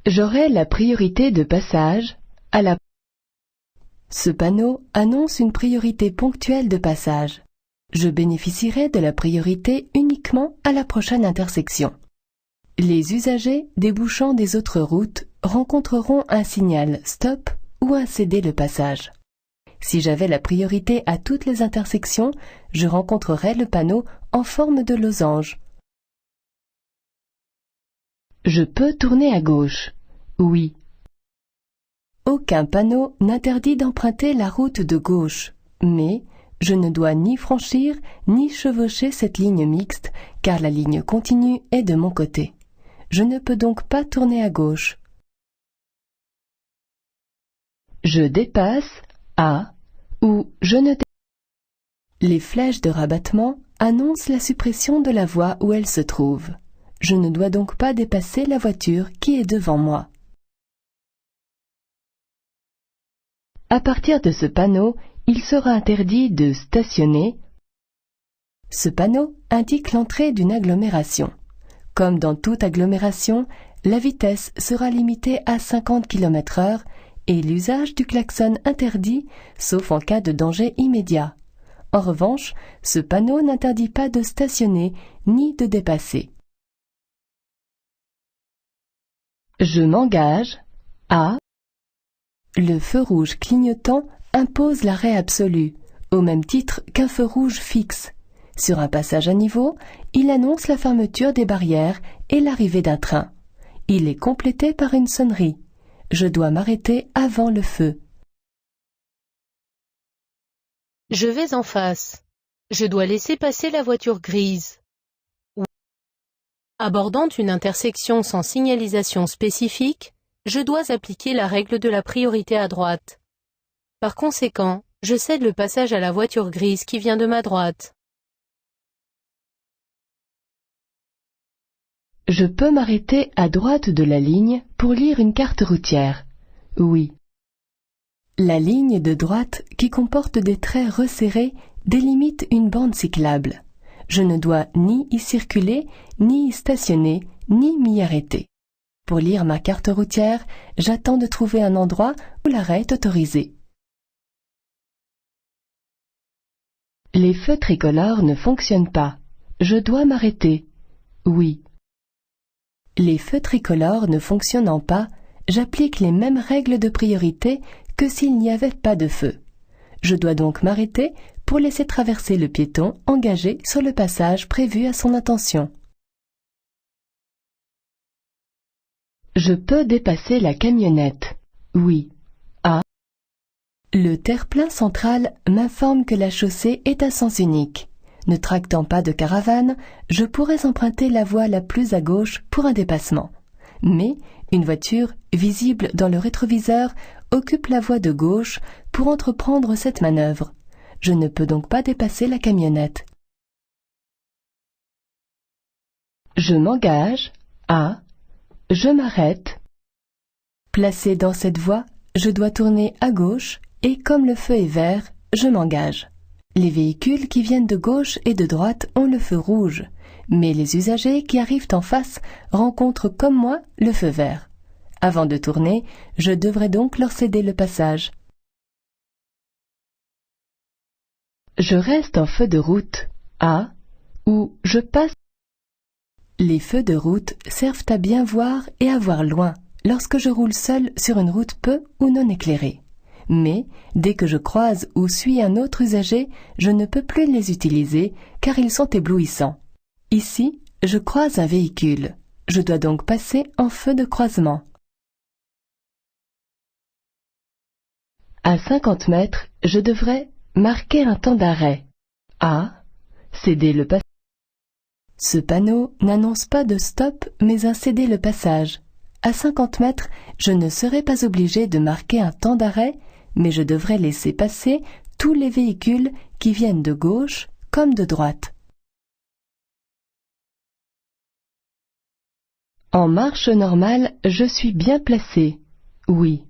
J'aurai la priorité de passage à la... Ce panneau annonce une priorité ponctuelle de passage. Je bénéficierai de la priorité uniquement à la prochaine intersection. Les usagers débouchant des autres routes rencontreront un signal stop ou un céder le passage. Si j'avais la priorité à toutes les intersections, je rencontrerais le panneau en forme de losange. Je peux tourner à gauche. Oui. Aucun panneau n'interdit d'emprunter la route de gauche, mais je ne dois ni franchir ni chevaucher cette ligne mixte, car la ligne continue est de mon côté. Je ne peux donc pas tourner à gauche. Je dépasse à ou je ne dépasse. Les flèches de rabattement annoncent la suppression de la voie où elle se trouve. Je ne dois donc pas dépasser la voiture qui est devant moi. À partir de ce panneau, il sera interdit de stationner. Ce panneau indique l'entrée d'une agglomération. Comme dans toute agglomération, la vitesse sera limitée à 50 km/h et l'usage du klaxon interdit, sauf en cas de danger immédiat. En revanche, ce panneau n'interdit pas de stationner ni de dépasser. Je m'engage à... Le feu rouge clignotant impose l'arrêt absolu, au même titre qu'un feu rouge fixe. Sur un passage à niveau, il annonce la fermeture des barrières et l'arrivée d'un train. Il est complété par une sonnerie. Je dois m'arrêter avant le feu. Je vais en face. Je dois laisser passer la voiture grise. Abordant une intersection sans signalisation spécifique, je dois appliquer la règle de la priorité à droite. Par conséquent, je cède le passage à la voiture grise qui vient de ma droite. Je peux m'arrêter à droite de la ligne pour lire une carte routière. Oui. La ligne de droite qui comporte des traits resserrés délimite une bande cyclable. Je ne dois ni y circuler, ni y stationner, ni m'y arrêter. Pour lire ma carte routière, j'attends de trouver un endroit où l'arrêt est autorisé. Les feux tricolores ne fonctionnent pas. Je dois m'arrêter. Oui. Les feux tricolores ne fonctionnant pas, j'applique les mêmes règles de priorité que s'il n'y avait pas de feu. Je dois donc m'arrêter pour laisser traverser le piéton engagé sur le passage prévu à son intention. Je peux dépasser la camionnette. Oui. À... Le terre-plein central m'informe que la chaussée est à sens unique. Ne tractant pas de caravane, je pourrais emprunter la voie la plus à gauche pour un dépassement. Mais une voiture, visible dans le rétroviseur, occupe la voie de gauche pour entreprendre cette manœuvre. Je ne peux donc pas dépasser la camionnette. Je m'engage à... Je m'arrête. Placé dans cette voie, je dois tourner à gauche et comme le feu est vert, je m'engage. Les véhicules qui viennent de gauche et de droite ont le feu rouge, mais les usagers qui arrivent en face rencontrent comme moi le feu vert. Avant de tourner, je devrais donc leur céder le passage. Je reste en feu de route à ou je passe. Les feux de route servent à bien voir et à voir loin lorsque je roule seul sur une route peu ou non éclairée. Mais dès que je croise ou suis un autre usager, je ne peux plus les utiliser car ils sont éblouissants. Ici, je croise un véhicule. Je dois donc passer en feu de croisement. À 50 mètres, je devrais marquer un temps d'arrêt. À céder le passage. Ce panneau n'annonce pas de stop mais un céder le passage. À 50 mètres, je ne serai pas obligé de marquer un temps d'arrêt, mais je devrais laisser passer tous les véhicules qui viennent de gauche comme de droite. En marche normale, je suis bien placé. Oui.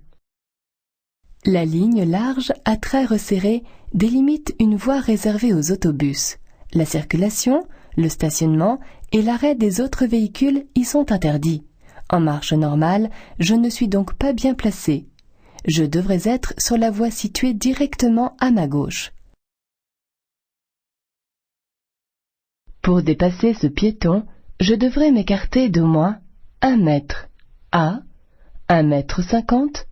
La ligne large à traits resserrés délimite une voie réservée aux autobus. La circulation, le stationnement et l'arrêt des autres véhicules y sont interdits. En marche normale, je ne suis donc pas bien placé. Je devrais être sur la voie située directement à ma gauche. Pour dépasser ce piéton, je devrais m'écarter d'au moins 1 mètre. A. 1,50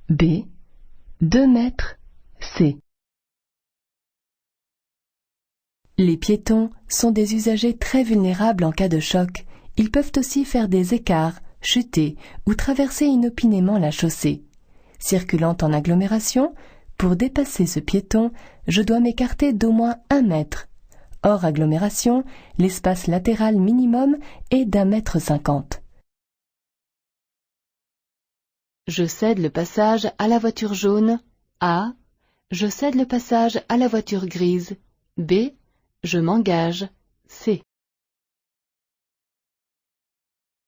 m. B. 2 mètres. C. Les piétons sont des usagers très vulnérables en cas de choc. Ils peuvent aussi faire des écarts, chuter ou traverser inopinément la chaussée. Circulant en agglomération, pour dépasser ce piéton, je dois m'écarter d'au moins 1 mètre. Hors agglomération, l'espace latéral minimum est d'1,50 m. Je cède le passage à la voiture jaune. A. Je cède le passage à la voiture grise. B. Je m'engage. C.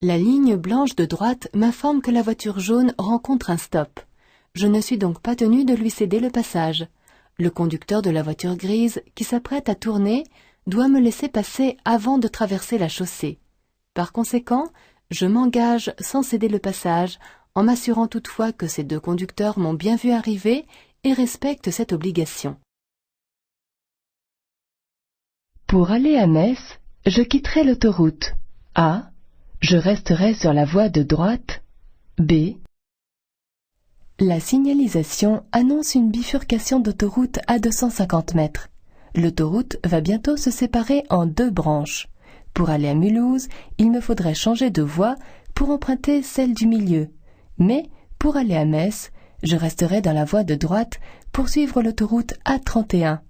La ligne blanche de droite m'informe que la voiture jaune rencontre un stop. Je ne suis donc pas tenu de lui céder le passage. Le conducteur de la voiture grise, qui s'apprête à tourner, doit me laisser passer avant de traverser la chaussée. Par conséquent, je m'engage sans céder le passage, en m'assurant toutefois que ces deux conducteurs m'ont bien vu arriver et respectent cette obligation. Pour aller à Metz, je quitterai l'autoroute. A. Je resterai sur la voie de droite. B. La signalisation annonce une bifurcation d'autoroute à 250 mètres. L'autoroute va bientôt se séparer en 2 branches. Pour aller à Mulhouse, il me faudrait changer de voie pour emprunter celle du milieu. Mais, pour aller à Metz, je resterai dans la voie de droite pour suivre l'autoroute A31.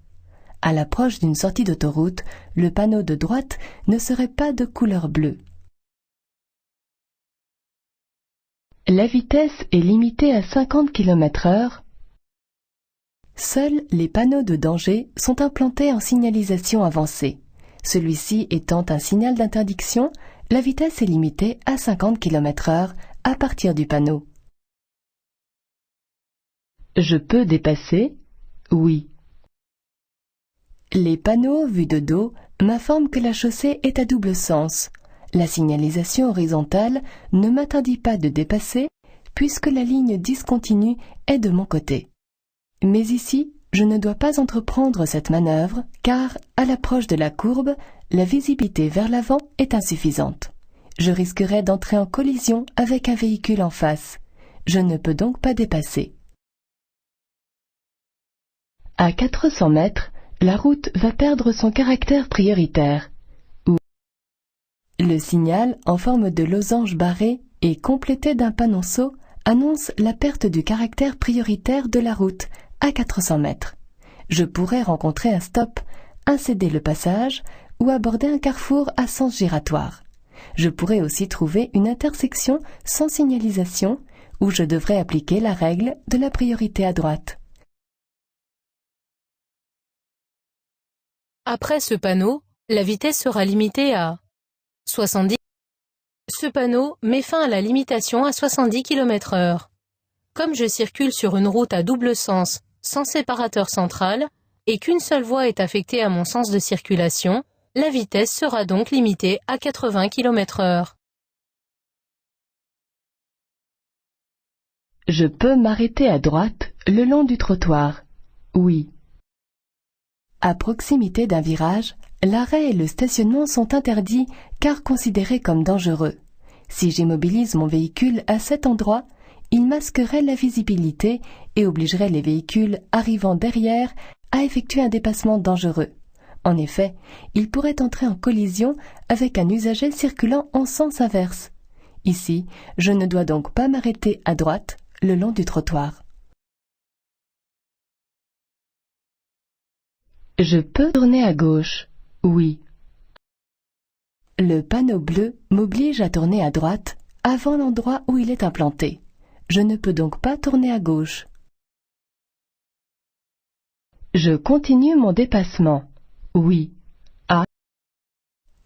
À l'approche d'une sortie d'autoroute, le panneau de droite ne serait pas de couleur bleue. La vitesse est limitée à 50 km/h. Seuls les panneaux de danger sont implantés en signalisation avancée. Celui-ci étant un signal d'interdiction, la vitesse est limitée à 50 km/h à partir du panneau. Je peux dépasser? Oui. Les panneaux vus de dos m'informent que la chaussée est à double sens. La signalisation horizontale ne m'interdit pas de dépasser puisque la ligne discontinue est de mon côté. Mais ici, je ne dois pas entreprendre cette manœuvre car, à l'approche de la courbe, la visibilité vers l'avant est insuffisante. Je risquerais d'entrer en collision avec un véhicule en face. Je ne peux donc pas dépasser. À 400 mètres, la route va perdre son caractère prioritaire. Le signal en forme de losange barré et complété d'un panonceau annonce la perte du caractère prioritaire de la route à 400 mètres. Je pourrais rencontrer un stop, incéder le passage ou aborder un carrefour à sens giratoire. Je pourrais aussi trouver une intersection sans signalisation où je devrais appliquer la règle de la priorité à droite. Après ce panneau, la vitesse sera limitée à 70. Ce panneau met fin à la limitation à 70 km/h. Comme je circule sur une route à double sens, sans séparateur central, et qu'une seule voie est affectée à mon sens de circulation, la vitesse sera donc limitée à 80 km/h. Je peux m'arrêter à droite le long du trottoir. Oui. À proximité d'un virage, l'arrêt et le stationnement sont interdits car considérés comme dangereux. Si j'immobilise mon véhicule à cet endroit, il masquerait la visibilité et obligerait les véhicules arrivant derrière à effectuer un dépassement dangereux. En effet, il pourrait entrer en collision avec un usager circulant en sens inverse. Ici, je ne dois donc pas m'arrêter à droite le long du trottoir. Je peux tourner à gauche. Oui. Le panneau bleu m'oblige à tourner à droite avant l'endroit où il est implanté. Je ne peux donc pas tourner à gauche. Je continue mon dépassement. Oui. A.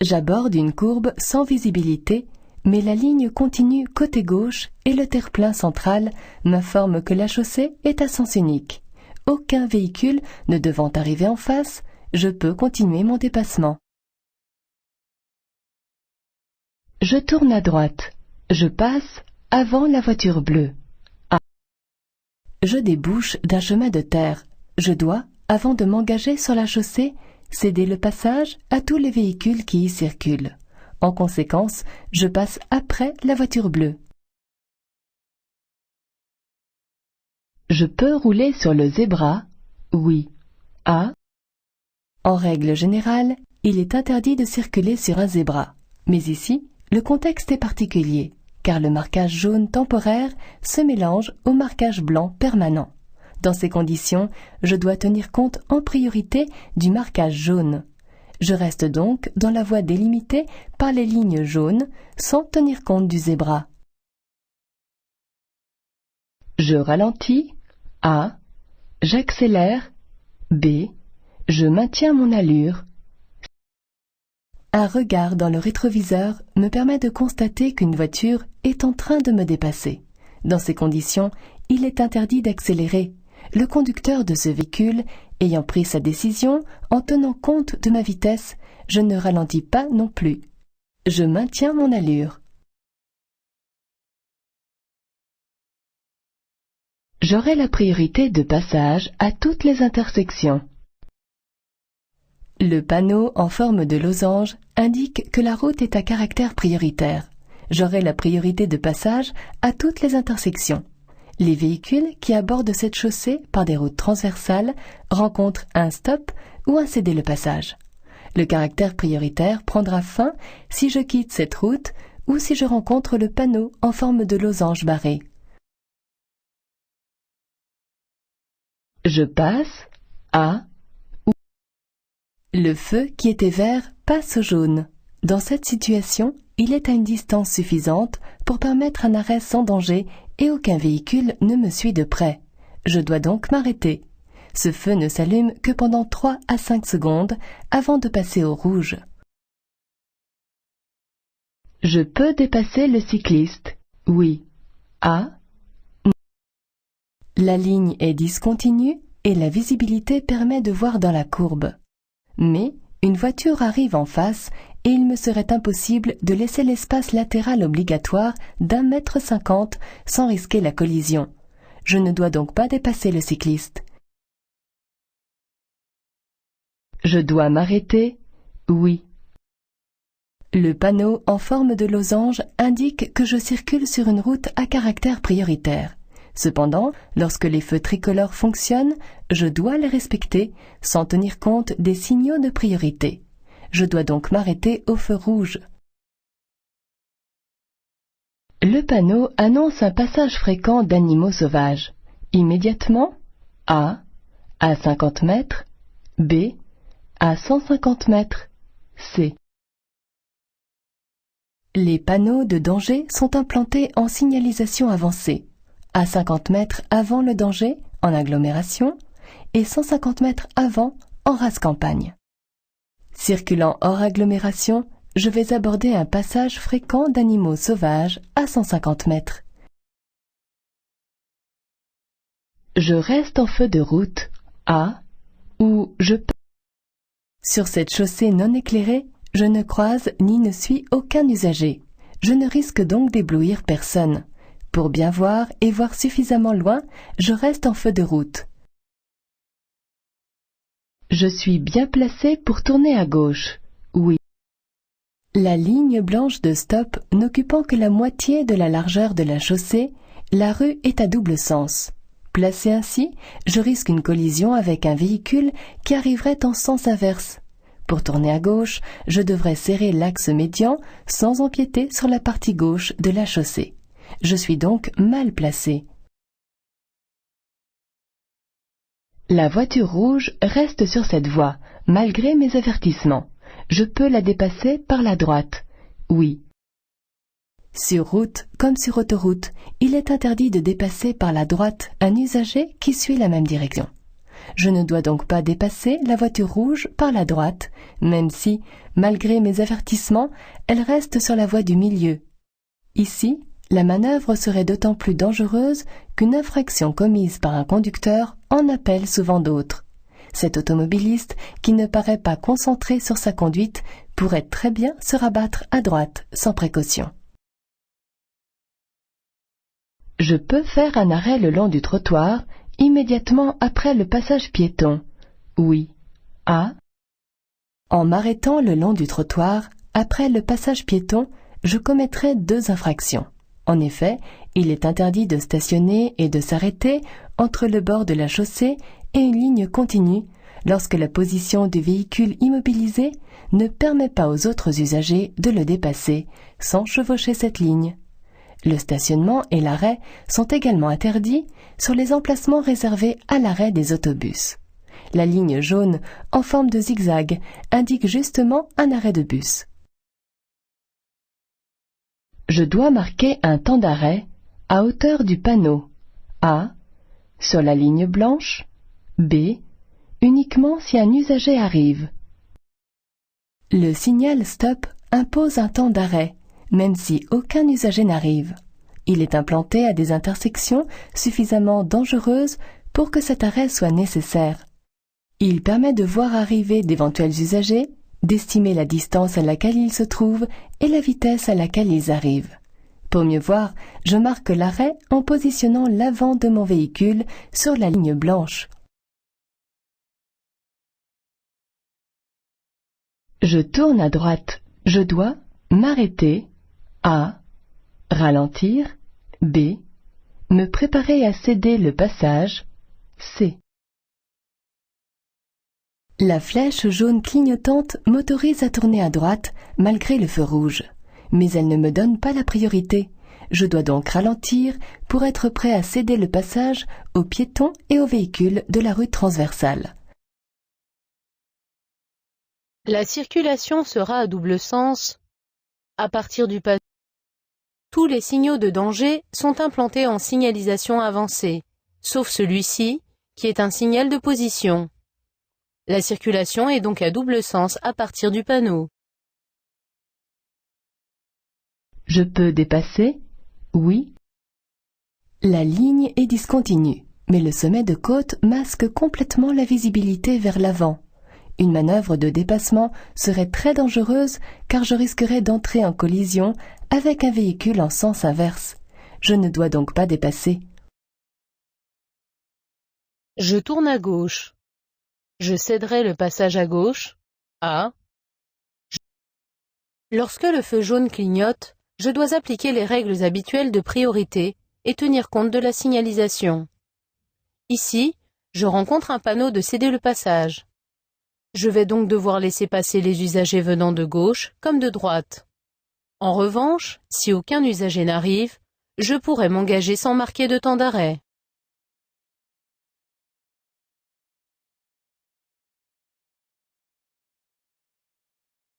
J'aborde une courbe sans visibilité, mais la ligne continue côté gauche et le terre-plein central m'informe que la chaussée est à sens unique. Aucun véhicule ne devant arriver en face, je peux continuer mon dépassement. Je tourne à droite. Je passe avant la voiture bleue. Je débouche d'un chemin de terre. Je dois, avant de m'engager sur la chaussée, céder le passage à tous les véhicules qui y circulent. En conséquence, je passe après la voiture bleue. Je peux rouler sur le zébra? Oui. A. En règle générale, il est interdit de circuler sur un zébra. Mais ici, le contexte est particulier, car le marquage jaune temporaire se mélange au marquage blanc permanent. Dans ces conditions, je dois tenir compte en priorité du marquage jaune. Je reste donc dans la voie délimitée par les lignes jaunes sans tenir compte du zébra. Je ralentis. A. J'accélère. B. Je maintiens mon allure. Un regard dans le rétroviseur me permet de constater qu'une voiture est en train de me dépasser. Dans ces conditions, il est interdit d'accélérer. Le conducteur de ce véhicule, ayant pris sa décision en tenant compte de ma vitesse, je ne ralentis pas non plus. Je maintiens mon allure. J'aurai la priorité de passage à toutes les intersections. Le panneau en forme de losange indique que la route est à caractère prioritaire. J'aurai la priorité de passage à toutes les intersections. Les véhicules qui abordent cette chaussée par des routes transversales rencontrent un stop ou un céder-le-passage. Le caractère prioritaire prendra fin si je quitte cette route ou si je rencontre le panneau en forme de losange barré. Je passe à. Le feu qui était vert passe au jaune. Dans cette situation, il est à une distance suffisante pour permettre un arrêt sans danger et aucun véhicule ne me suit de près. Je dois donc m'arrêter. Ce feu ne s'allume que pendant 3 à 5 secondes avant de passer au rouge. Je peux dépasser le cycliste? Oui. A. La ligne est discontinue et la visibilité permet de voir dans la courbe. Mais une voiture arrive en face et il me serait impossible de laisser l'espace latéral obligatoire d'1,50 m sans risquer la collision. Je ne dois donc pas dépasser le cycliste. Je dois m'arrêter? Oui. Le panneau en forme de losange indique que je circule sur une route à caractère prioritaire. Cependant, lorsque les feux tricolores fonctionnent, je dois les respecter sans tenir compte des signaux de priorité. Je dois donc m'arrêter au feu rouge. Le panneau annonce un passage fréquent d'animaux sauvages. Immédiatement, A. À 50 mètres. B. À 150 mètres. C. Les panneaux de danger sont implantés en signalisation avancée, à 50 mètres avant le danger, en agglomération, et 150 mètres avant, en race campagne. Circulant hors agglomération, je vais aborder un passage fréquent d'animaux sauvages à 150 mètres. Je reste en feu de route, A, ou je passe. Sur cette chaussée non éclairée, je ne croise ni ne suis aucun usager. Je ne risque donc d'éblouir personne. Pour bien voir et voir suffisamment loin, je reste en feu de route. Je suis bien placé pour tourner à gauche. Oui. La ligne blanche de stop n'occupant que la moitié de la largeur de la chaussée, la rue est à double sens. Placé ainsi, je risque une collision avec un véhicule qui arriverait en sens inverse. Pour tourner à gauche, je devrais serrer l'axe médian sans empiéter sur la partie gauche de la chaussée. Je suis donc mal placé. La voiture rouge reste sur cette voie, malgré mes avertissements. Je peux la dépasser par la droite. Oui. Sur route comme sur autoroute, il est interdit de dépasser par la droite un usager qui suit la même direction. Je ne dois donc pas dépasser la voiture rouge par la droite, même si, malgré mes avertissements, elle reste sur la voie du milieu. Ici, la manœuvre serait d'autant plus dangereuse qu'une infraction commise par un conducteur en appelle souvent d'autres. Cet automobiliste, qui ne paraît pas concentré sur sa conduite, pourrait très bien se rabattre à droite sans précaution. Je peux faire un arrêt le long du trottoir immédiatement après le passage piéton. Oui. A. En m'arrêtant le long du trottoir, après le passage piéton, je commettrai 2 infractions. En effet, il est interdit de stationner et de s'arrêter entre le bord de la chaussée et une ligne continue lorsque la position du véhicule immobilisé ne permet pas aux autres usagers de le dépasser sans chevaucher cette ligne. Le stationnement et l'arrêt sont également interdits sur les emplacements réservés à l'arrêt des autobus. La ligne jaune en forme de zigzag indique justement un arrêt de bus. Je dois marquer un temps d'arrêt à hauteur du panneau. A. Sur la ligne blanche. B. Uniquement si un usager arrive. Le signal stop impose un temps d'arrêt, même si aucun usager n'arrive. Il est implanté à des intersections suffisamment dangereuses pour que cet arrêt soit nécessaire. Il permet de voir arriver d'éventuels usagers, d'estimer la distance à laquelle ils se trouvent et la vitesse à laquelle ils arrivent. Pour mieux voir, je marque l'arrêt en positionnant l'avant de mon véhicule sur la ligne blanche. Je tourne à droite. Je dois m'arrêter. A. Ralentir. B. Me préparer à céder le passage. C. La flèche jaune clignotante m'autorise à tourner à droite malgré le feu rouge. Mais elle ne me donne pas la priorité. Je dois donc ralentir pour être prêt à céder le passage aux piétons et aux véhicules de la rue transversale. La circulation sera à double sens. À partir du panneau, tous les signaux de danger sont implantés en signalisation avancée, sauf celui-ci, qui est un signal de position. La circulation est donc à double sens à partir du panneau. Je peux dépasser? Oui. La ligne est discontinue, mais le sommet de côte masque complètement la visibilité vers l'avant. Une manœuvre de dépassement serait très dangereuse car je risquerais d'entrer en collision avec un véhicule en sens inverse. Je ne dois donc pas dépasser. Je tourne à gauche. Je céderai le passage à gauche. A. Lorsque le feu jaune clignote, je dois appliquer les règles habituelles de priorité et tenir compte de la signalisation. Ici, je rencontre un panneau de céder le passage. Je vais donc devoir laisser passer les usagers venant de gauche comme de droite. En revanche, si aucun usager n'arrive, je pourrai m'engager sans marquer de temps d'arrêt.